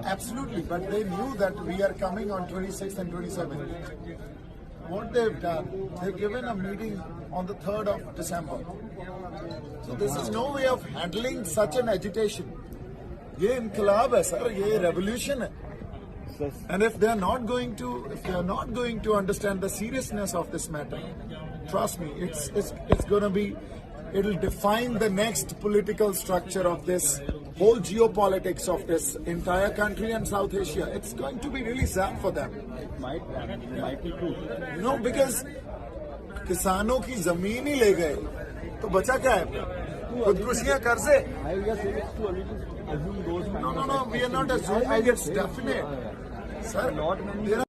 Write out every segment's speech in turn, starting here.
Absolutely, but they knew that we are coming on 26th and 27th. What they've done, they've given a meeting on the 3rd of December. So this is no way of handling such an agitation. ये इनकलाब है sir, ये revolution है. And if they are not going to understand the seriousness of this matter, trust me, it's going to be, it'll define the next political structure of this whole geopolitics of this entire country and South Asia. It's going to be really sad for them. It might be true. You know, because किसानों की जमीन ही ले गए, तो बचा क्या है? खुदकुशियां कर से? I guess it's too early to assume those. No, we are not assuming, it's definite. Sir, Not many. there are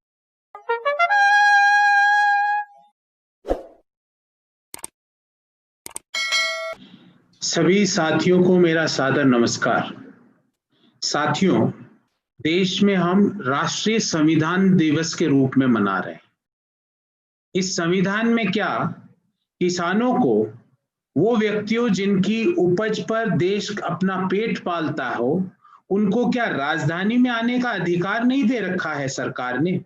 सभी साथियों को मेरा सादर नमस्कार। साथियों, देश में हम राष्ट्रीय संविधान दिवस के रूप में मना रहे हैं। इस संविधान में क्या किसानों को, वो व्यक्तियों जिनकी उपज पर देश अपना पेट पालता हो, उनको क्या राजधानी में आने का अधिकार नहीं दे रखा है सरकार ने?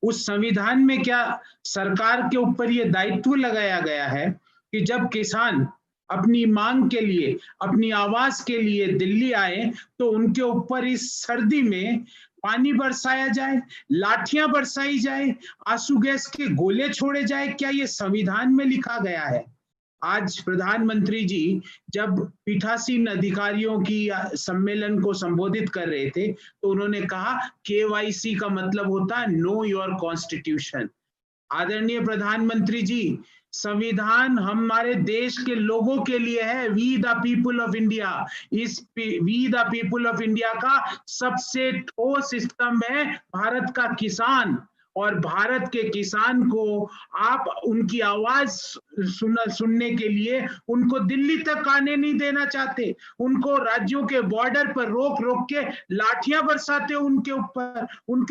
उस संविधान में क्या सरकार के ऊपर ये दायित्व लगाया गया है कि जब किसान अपनी मांग के लिए, अपनी आवाज के लिए दिल्ली आए तो उनके ऊपर इस सर्दी में पानी बरसाया जाए, लाठियां बरसाई जाए, आंसू गैस के गोले छोड़े जाए? क्या ये संविधान में लिखा गया है? आज प्रधानमंत्री जी जब पीठासीन अधिकारियों की सम्मेलन को संबोधित कर रहे थे तो उन्होंने कहा केवाईसी का मतलब होता है नो योर कॉन्स्टिट्यूशन। आदरणीय प्रधानमंत्री जी, संविधान हमारे देश के लोगों के लिए है। We the people of India. इस we the people of India का सबसे ठोस स्तंभ है भारत का किसान, और भारत के किसान को आप उनकी आवाज सुनने के लिए उनको दिल्ली तक आने नहीं देना चाहते, उनको राज्यों के बॉर्डर पर रोक के लाठियां बरसाते हो, उनके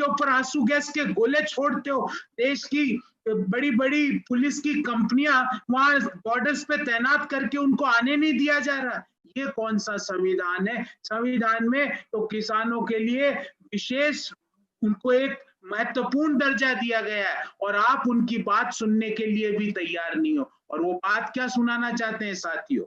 ऊपर आंसू गैस के गोले छोड़ते हो। देश की बड़ी बड़ी पुलिस की कंपनियां वहां बॉर्डर्स पे तैनात करके उनको आने नहीं दिया जा रहा। ये कौन सा संविधान है? संविधान में तो किसानों के लिए विशेष उनको एक महत्वपूर्ण दर्जा दिया गया है और आप उनकी बात सुनने के लिए भी तैयार नहीं हो। और वो बात क्या सुनाना चाहते हैं साथियों?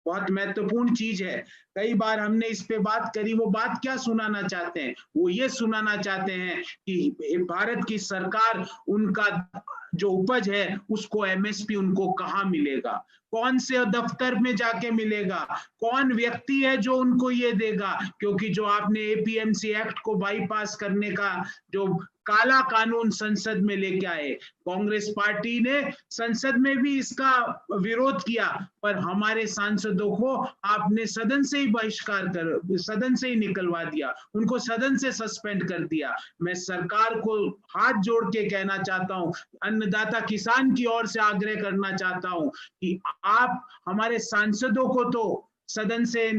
बहुत महत्वपूर्ण चीज है, कई बार हमने इस पे बात करी। वो बात क्या सुनाना चाहते हैं? वो ये सुनाना चाहते हैं कि भारत की सरकार उनका जो उपज है उसको एमएसपी उनको कहाँ मिलेगा, कौन से दफ्तर में जाके मिलेगा, कौन व्यक्ति है जो उनको ये देगा? क्योंकि जो आपने एपीएमसी एक्ट को बाईपास करने का जो काला कानून संसद में लेके आए, कांग्रेस पार्टी ने संसद में भी इसका विरोध किया, पर हमारे सांसदों को आपने सदन से ही बहिष्कार कर, सदन से ही निकलवा दिया, उनको सदन से सस्पेंड कर दिया। मैं सरकार को हाथ जोड़ के कहना चाहता हूं, अन्नदाता किसान की ओर से आग्रह करना चाहता हूं कि आप हमारे सांसदों को तो सदन से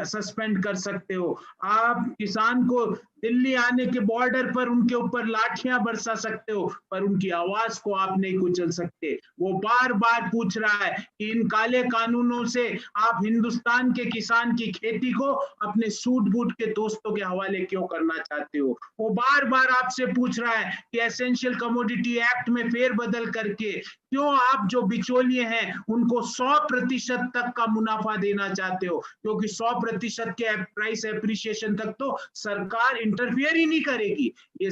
सस्पेंड कर सकते हो, आप किसान को दिल्ली आने के बॉर्डर पर उनके ऊपर लाठियां बरसा सकते हो, पर उनकी आवाज को आप नहीं कुचल सकते। वो बार बार पूछ रहा है कि इन काले कानूनों से आप हिंदुस्तान के किसान की खेती को अपने सूट बूट के दोस्तों के हवाले क्यों करना चाहते हो? वो बार बार आपसे पूछ रहा है कि एसेंशियल कमोडिटी एक्ट में फेरबदल करके क्यों आप जो बिचौलिए हैं उनको 100% तक का मुनाफा देना चाहते हो? क्योंकि 100% के प्राइस एप्रिसिएशन तक तो सरकार इंटरफियर ही नहीं करेगी। ये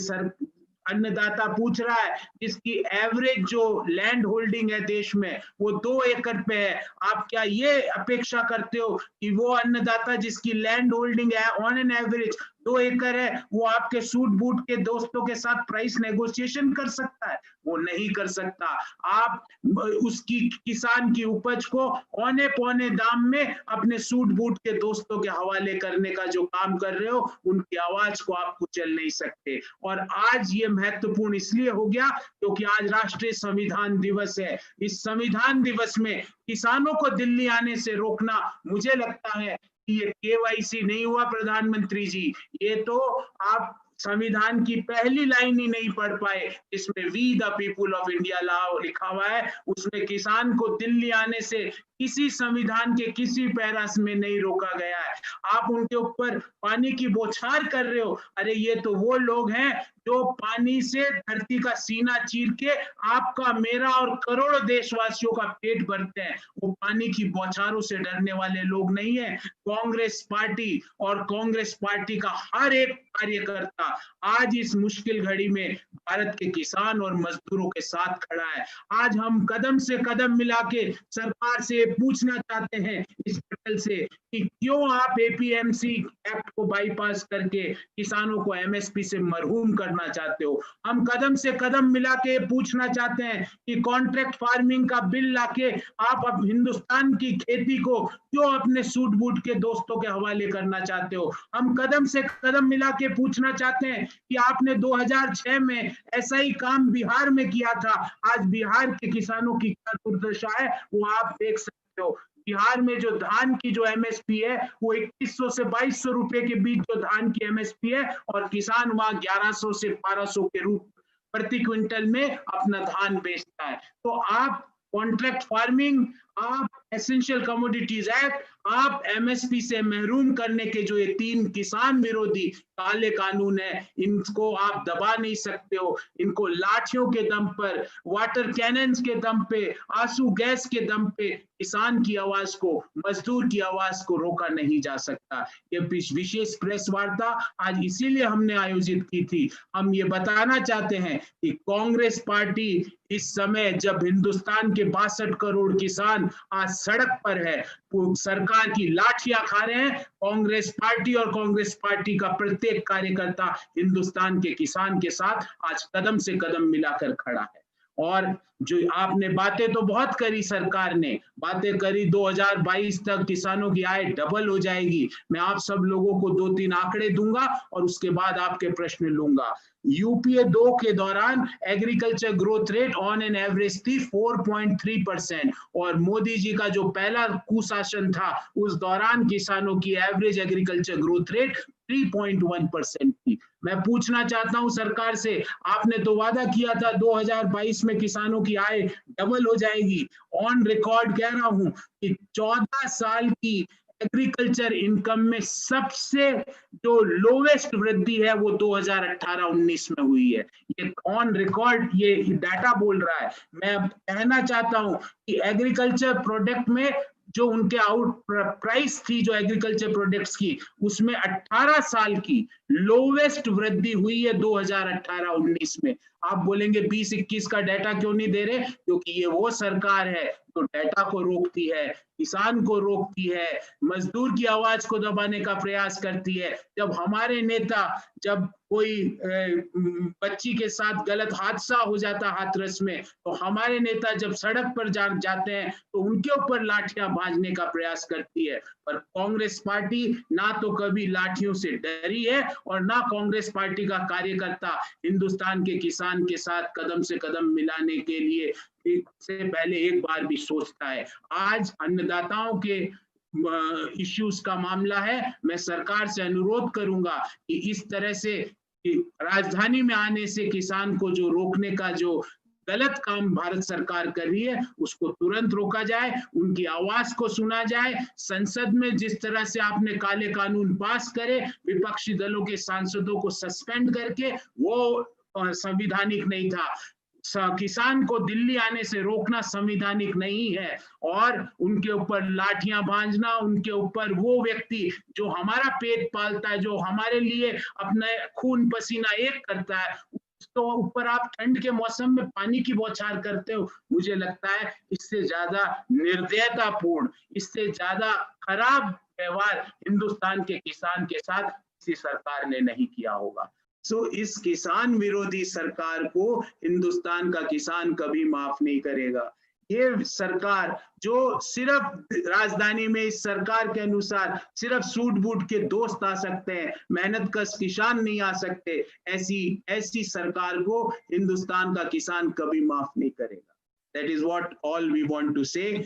अन्नदाता पूछ रहा है जिसकी एवरेज जो लैंड होल्डिंग है देश में वो 2 एकड़ पे है। आप क्या ये अपेक्षा करते हो कि वो अन्नदाता जिसकी लैंड होल्डिंग है ऑन एन एवरेज 2 एकड़ है, वो आपके सूट बूट के दोस्तों के साथ प्राइस नेगोशिएशन कर सकता है? वो नहीं कर सकता। आप उसकी किसान की उपज को औने पौने दाम में अपने सूट बूट के दोस्तों के हवाले करने का जो काम कर रहे हो, उनकी आवाज को आप कुचल नहीं सकते। और आज ये महत्वपूर्ण इसलिए हो गया क्योंकि आज राष्ट्रीय संविधान दिवस है। इस संविधान दिवस में किसानों को दिल्ली आने से रोकना, मुझे लगता है कि ये केवाईसी नहीं हुआ प्रधानमंत्री जी, ये तो आप संविधान की पहली लाइन ही नहीं पढ़ पाए जिसमें we the people of India law लिखा हुआ है। उसमें किसान को दिल्ली आने से किसी संविधान के किसी पैरास में नहीं रोका गया है। आप उनके ऊपर पानी की बौछार कर रहे हो। अरे ये तो वो लोग हैं जो पानी से धरती का सीना चीर के आपका, मेरा और करोड़ों देशवासियों का पेट भरते हैं। वो पानी की बौछारों से डरने वाले लोग नहीं है। कांग्रेस पार्टी और कांग्रेस पार्टी का हर एक कार्यकर्ता आज इस मुश्किल घड़ी में भारत के किसान और मजदूरों के साथ खड़ा है। आज हम कदम से कदम मिला के सरकार से पूछना चाहते हैं इस पटल से कि क्यों आप एपीएमसी एक्ट को बाईपास करके किसानों को एमएसपी से मरहूम करना चाहते हो। हम कदम से कदम मिला के पूछना चाहते हैं कि कॉन्ट्रैक्ट फार्मिंग का बिल लाके आप अब हिंदुस्तान की खेती को क्यों अपने सूट बूट के दोस्तों के हवाले करना चाहते हो। हम कदम से कदम मिला के पूछना चाहते हैं कि आपने 2006 में ऐसा ही काम बिहार में किया था। आज बिहार के किसानों की क्या दुर्दशा है वो आप देख सकते हो। बिहार में जो धान की जो एमएसपी है वो 2100 से 2200 रुपए के बीच जो धान की एमएसपी है, और किसान वहां 1100 से 1200 के रूप प्रति क्विंटल में अपना धान बेचता है। तो आप कॉन्ट्रैक्ट फार्मिंग, आप एसेंशियल कमोडिटीज एक्ट, आप एमएसपी से महरूम करने के जो ये 3 किसान विरोधी काले कानून है, इनको आप दबा नहीं सकते हो। इनको लाठियों के दम पर, वाटर कैनन्स के दम पे, आंसू गैस के दम पे किसान की आवाज को, मजदूर की आवाज को रोका नहीं जा सकता। ये विशेष प्रेस वार्ता आज इसीलिए हमने आयोजित की थी। हम ये बताना चाहते हैं कि कांग्रेस पार्टी इस समय, जब हिंदुस्तान के 62 करोड़ किसान आज सड़क पर है, सरकार की लाठियां खा रहे हैं, कांग्रेस पार्टी और कांग्रेस पार्टी का प्रत्येक कार्यकर्ता हिंदुस्तान के किसान के साथ आज कदम से कदम मिलाकर खड़ा है। और जो आपने बातें तो बहुत करी, सरकार ने बातें करी 2022 तक किसानों की आय डबल हो जाएगी। मैं आप सब लोगों को 2-3 आंकड़े दूंगा और उसके बाद आपके प्रश्न लूंगा। यूपीए 2 के दौरान agriculture growth rate on an average थी 4.3%, और मोदी जी का जो पहला कुशासन था उस दौरान किसानों की एवरेज एग्रीकल्चर ग्रोथ रेट 3.1% थी। मैं पूछना चाहता हूं सरकार से, आपने तो वादा किया था 2022 में किसानों की आय डबल हो जाएगी। ऑन रिकॉर्ड कह रहा हूं कि 14 साल की एग्रीकल्चर इनकम में सबसे जो लोवेस्ट वृद्धि है वो 2018-19 में हुई है। ये ऑन रिकॉर्ड ये डाटा बोल रहा है। मैं कहना चाहता हूं कि एग्रीकल्चर प्रोडक्ट में जो उनके आउट प्राइस थी जो एग्रीकल्चर प्रोडक्ट्स की, उसमें 18 साल की लोवेस्ट वृद्धि हुई है 2018-19 में। आप बोलेंगे 20-21 का डाटा क्यों नहीं दे रहे? क्योंकि ये वो सरकार है जो डाटा को रोकती है, किसान को रोकती है, मजदूर की आवाज को दबाने का प्रयास करती है। जब हमारे नेता, जब कोई बच्ची के साथ गलत हादसा हो जाता हाथरस में, तो हमारे नेता जब सड़क पर जाते हैं तो उनके ऊपर लाठियां भाजने का प्रयास करती है। पर कांग्रेस पार्टी ना तो कभी लाठियों से डरी है और ना कांग्रेस पार्टी का कार्यकर्ता हिंदुस्तान के किसान के साथ कदम से कदम मिलाने के लिए से पहले एक बार भी सोचता है। आज अन्नदाताओं के इश्यूज का मामला है। मैं सरकार से अनुरोध करूंगा कि इस तरह से राजधानी में आने से किसान को जो रोकने का जो गलत काम भारत सरकार कर रही है उसको तुरंत रोका जाए, उनकी आवाज को सुना जाए। संसद में जिस तरह से आपने काले कानून पास करे, विपक्षी दलों के सांसदों को सस्पेंड करके, वो संवैधानिक नहीं था। किसान को दिल्ली आने से रोकना संवैधानिक नहीं है, और उनके ऊपर लाठियां भांजना, उनके ऊपर वो व्यक्ति जो हमारा पेट पालता है, जो हमारे लिए अपने खून पसीना एक करता है, तो ऊपर आप ठंड के मौसम में पानी की बौछार करते हो। मुझे लगता है इससे ज्यादा निर्दयतापूर्ण, इससे ज्यादा खराब व्यवहार हिंदुस्तान के किसान के साथ किसी सरकार ने नहीं किया होगा। इस किसान विरोधी सरकार को हिंदुस्तान का किसान कभी माफ नहीं करेगा। ये सरकार जो सिर्फ राजधानी में, इस सरकार के अनुसार सिर्फ सूट बूट के दोस्त आ सकते हैं, मेहनत कश किसान नहीं आ सकते, ऐसी सरकार को हिंदुस्तान का किसान कभी माफ नहीं करेगा। That is what all we want to say.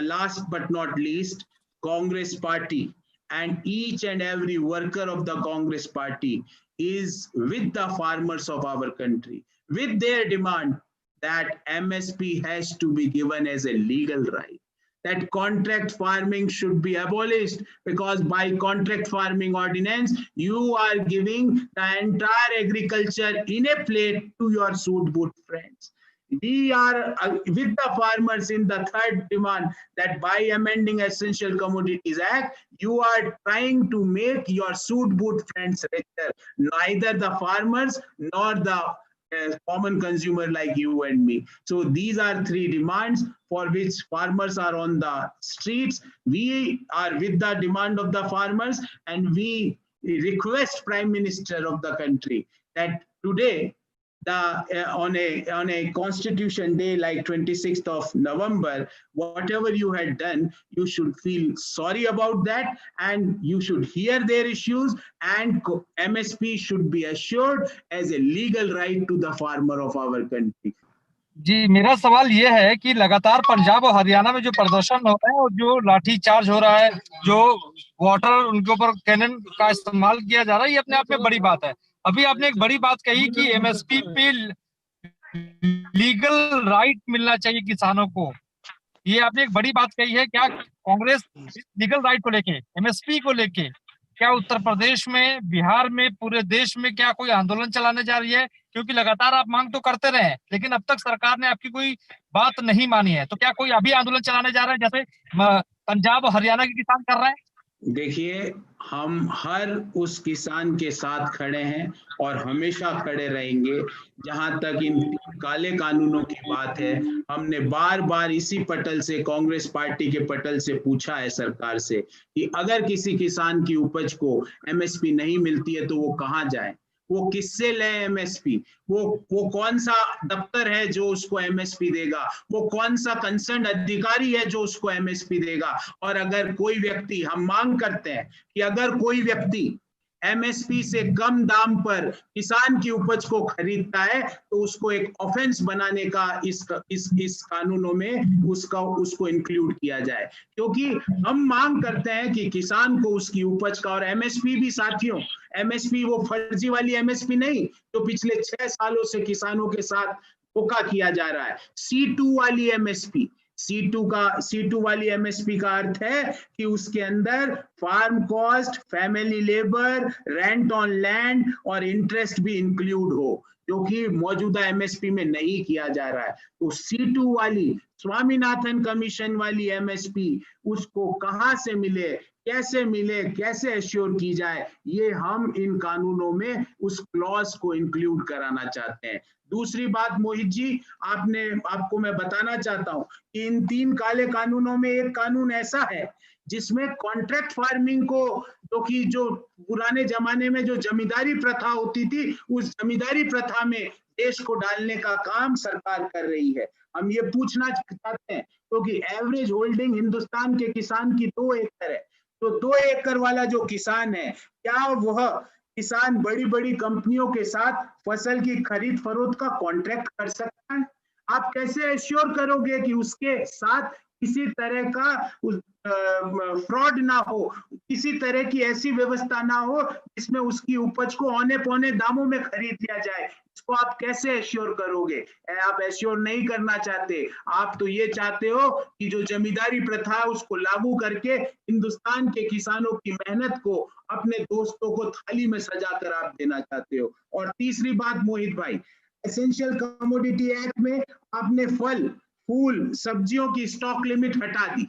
Last but not least, Congress party and each and every worker of the Congress party is with the farmers of our country, with their demand that MSP has to be given as a legal right. that contract farming should be abolished, because by contract farming ordinance, you are giving the entire agriculture in a plate to your suit boot friends. We are with the farmers in the third demand that by amending Essential Commodities Act, you are trying to make your suit boot friends richer. Neither the farmers nor the common consumer like you and me. So these are three demands for which farmers are on the streets. We are with the demand of the farmers, and we request Prime Minister of the country that today, on a Constitution Day like 26th of November, whatever you had done, you should feel sorry about that, and you should hear their issues, and MSP should be assured as a legal right to the farmer of our country. जी, मेरा सवाल ये है कि लगातार पंजाब और हरियाणा में जो प्रदर्शन हो रहा है और जो लाठी चार्ज हो रहा है, जो वाटर उनके ऊपर कैनन का इस्तेमाल किया जा रहा है, ये अपने आप में बड़ी बात है। अभी आपने एक बड़ी बात कही कि एमएसपी पे लीगल राइट मिलना चाहिए किसानों को, ये आपने एक बड़ी बात कही है। क्या कांग्रेस लीगल राइट को लेके, एमएसपी को लेके, क्या उत्तर प्रदेश में, बिहार में, पूरे देश में क्या कोई आंदोलन चलाने जा रही है? क्योंकि लगातार आप मांग तो करते रहे, लेकिन अब तक सरकार ने आपकी कोई बात नहीं मानी है, तो क्या कोई अभी आंदोलन चलाने जा रहा है जैसे पंजाब और हरियाणा के किसान कर रहे हैं? देखिए, हम हर उस किसान के साथ खड़े हैं और हमेशा खड़े रहेंगे। जहां तक इन काले कानूनों की बात है, हमने बार बार इसी पटल से, कांग्रेस पार्टी के पटल से पूछा है सरकार से कि अगर किसी किसान की उपज को एमएसपी नहीं मिलती है तो वो कहां जाए, वो किससे ले एमएसपी, वो कौन सा दफ्तर है जो उसको एमएसपी देगा, वो कौन सा कंसर्न अधिकारी है जो उसको एमएसपी देगा। और अगर कोई व्यक्ति, हम मांग करते हैं कि अगर कोई व्यक्ति एमएसपी से कम दाम पर किसान की उपज को खरीदता है तो उसको एक ऑफेंस बनाने का इस कानूनों में उसको इंक्लूड किया जाए, क्योंकि हम मांग करते हैं कि किसान को उसकी उपज का, और एमएसपी भी साथियों, एमएसपी वो फर्जी वाली एमएसपी नहीं जो पिछले 6 सालों से किसानों के साथ धोखा किया जा रहा है, C2 वाली एमएसपी। C2 वाली एमएसपी का अर्थ है कि उसके अंदर farm cost, family labour, rent on land और इंटरेस्ट भी इंक्लूड हो, जो कि मौजूदा एमएसपी में नहीं किया जा रहा है। तो C2 वाली, स्वामीनाथन कमीशन वाली एमएसपी उसको कहां से मिले, कैसे एश्योर की जाए, ये हम इन कानूनों में उस क्लॉज को इंक्लूड कराना चाहते हैं। दूसरी बात मोहित जी, आपको मैं बताना चाहता हूं कि इन 3 काले कानूनों में एक कानून ऐसा है जिसमें कॉन्ट्रैक्ट फार्मिंग को, जो पुराने जमाने में जो जमींदारी प्रथा होती थी, उस जमींदारी प्रथा में देश को डालने का काम सरकार कर रही है। हम ये पूछना चाहते हैं क्योंकि एवरेज होल्डिंग हिंदुस्तान के किसान की 2 एकड़ है, तो 2 एकड़ वाला जो किसान है, क्या वह किसान बड़ी बड़ी कंपनियों के साथ फसल की खरीद फरोख्त का कॉन्ट्रैक्ट कर सकता है? आप कैसे एश्योर करोगे कि उसके साथ किसी तरह का फ्रॉड ना हो, किसी तरह की ऐसी व्यवस्था ना हो जिसमें उसकी उपज को औने पौने दामों में खरीद लिया जाए? इसको आप कैसे एश्योर करोगे? आप एश्योर नहीं करना चाहते, आप तो ये चाहते हो कि जो जमींदारी प्रथा है उसको लागू करके हिंदुस्तान के किसानों की मेहनत को अपने दोस्तों को थाली में सजा कर आप देना चाहते हो। और तीसरी बात मोहित भाई, एसेंशियल कमोडिटी एक्ट में आपने फल, फूल, सब्जियों की स्टॉक लिमिट हटा दी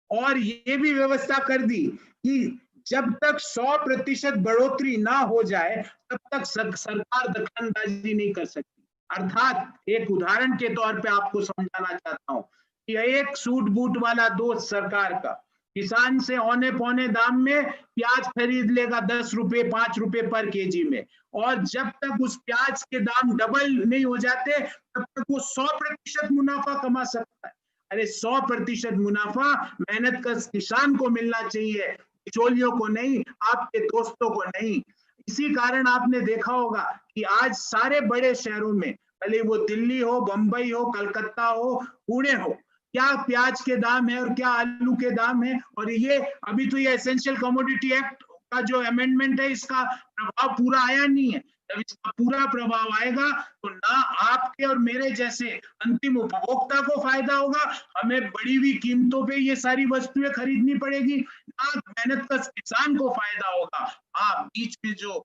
और ये भी व्यवस्था कर दी कि जब तक 100% बढ़ोतरी ना हो जाए तब तक सरकार दखलंदाजी नहीं कर सकती। अर्थात एक उदाहरण के तौर पे आपको समझाना चाहता हूं कि एक सूट बूट वाला दोस्त सरकार का किसान से औने पौने दाम में प्याज खरीद लेगा 10 रुपए 5 रुपए पर केजी में, और जब तक उस प्याज के दाम डबल नहीं हो जाते तब तक वो 100% मुनाफा कमा सकता है। अरे 100% मुनाफा मेहनत का किसान को मिलना चाहिए, बिचौलियों को नहीं, आपके दोस्तों को नहीं। इसी कारण आपने देखा होगा कि आज सारे बड़े शहरों में, भले वो दिल्ली हो, बंबई हो, कलकत्ता हो, पुणे हो, क्या प्याज के दाम है और क्या आलू के दाम है। और ये अभी तो ये एसेंशियल कमोडिटी एक्ट का जो अमेंडमेंट है इसका प्रभाव पूरा आया नहीं है। जब इसका पूरा प्रभाव आएगा तो ना आपके और मेरे जैसे अंतिम उपभोक्ता को फायदा होगा, हमें बढ़ी हुई कीमतों पे ये सारी वस्तुएं खरीदनी पड़ेगी, ना मेहनत का किसान को फायदा होगा। हाँ, बीच में जो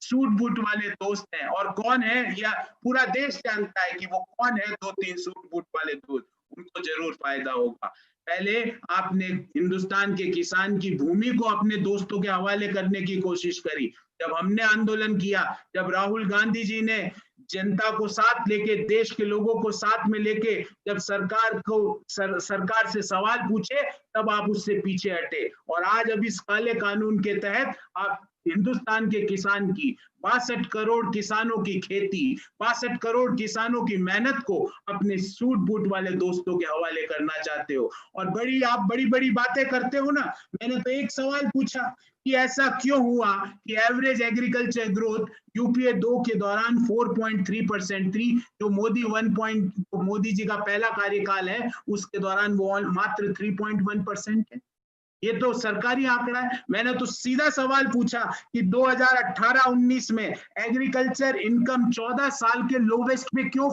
सूट बूट वाले दोस्त हैं, और कौन है, या पूरा देश जानता है कि वो कौन है, 2-3 सूट बूट वाले दोस्त, उनको जरूर फायदा होगा। पहले आपने हिंदुस्तान के किसान की भूमि को अपने दोस्तों के हवाले करने की कोशिश करी। जब हमने आंदोलन किया, जब राहुल गांधी जी ने जनता को साथ लेके, देश के लोगों को साथ में लेके जब सरकार से सवाल पूछे, तब आप उससे पीछे हटे। और आज अब इस काले कानून के तहत आप हिंदुस्तान के किसान की 62 करोड़ किसानों की खेती, 62 करोड़ किसानों की मेहनत को अपने सूट बूट वाले दोस्तों के हवाले करना चाहते हो। और आप बड़ी बड़ी बातें करते हो ना। मैंने तो एक सवाल पूछा कि ऐसा क्यों हुआ कि एवरेज एग्रीकल्चर ग्रोथ यूपीए 2 के दौरान 4.3% थी, जो मोदी जी का पहला कार्यकाल है उसके दौरान वो मात्र 3.1% है। ये तो सरकारी आंकड़ा है। मैंने तो सीधा सवाल पूछा कि 2018-19 में एग्रीकल्चर इनकम 14 साल के लोवेस्ट में क्यों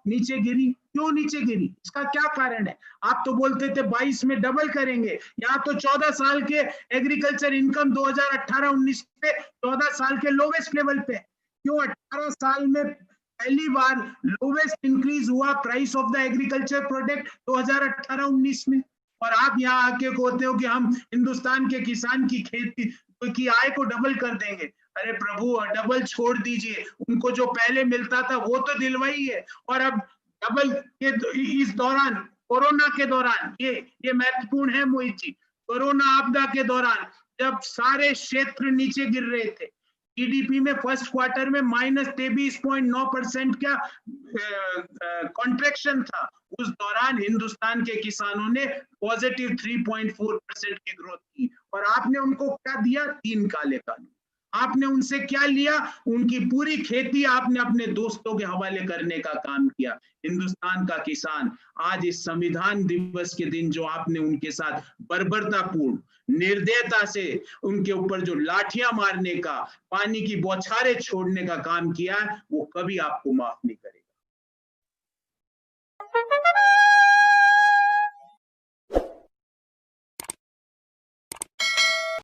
नीचे गिरी, इसका क्या कारण है? आप तो बोलते थे 22 में डबल करेंगे, यहाँ तो 14 साल के एग्रीकल्चर इनकम 2018-19 पे 14 साल के लोवेस्ट लेवल पे। क्यों 18 साल में पहली बार लोवेस्ट इंक्रीज हुआ price of the agriculture product 2018-19 में? और आप यहाँ आके कहते हो कि हम हिंदुस्तान के किसान की खेती की आय को डबल कर देंगे। अरे प्रभु, डबल छोड़ दीजिए, उनको जो पहले मिलता था वो तो दिलवाई है। और अब डबल के इस दौरान, कोरोना के दौरान, ये महत्वपूर्ण है मोहित जी, कोरोना आपदा के दौरान जब सारे क्षेत्र नीचे गिर रहे थे, जीडीपी में फर्स्ट क्वार्टर में -23.9% का कॉन्ट्रैक्शन था, उस दौरान हिंदुस्तान के किसानों ने पॉजिटिव 3.4% की ग्रोथ की। और आपने उनको क्या दिया? 3 काले कानून। आपने उनसे क्या लिया? उनकी पूरी खेती आपने अपने दोस्तों के हवाले करने का काम किया। हिंदुस्तान का किसान आज इस संविधान दिवस के दिन जो आपने उनके साथ बर्बरतापूर्ण, निर्दयता से उनके ऊपर जो लाठियां मारने का, पानी की बौछारें छोड़ने का काम किया है, वो कभी आपको माफ नहीं करेगा।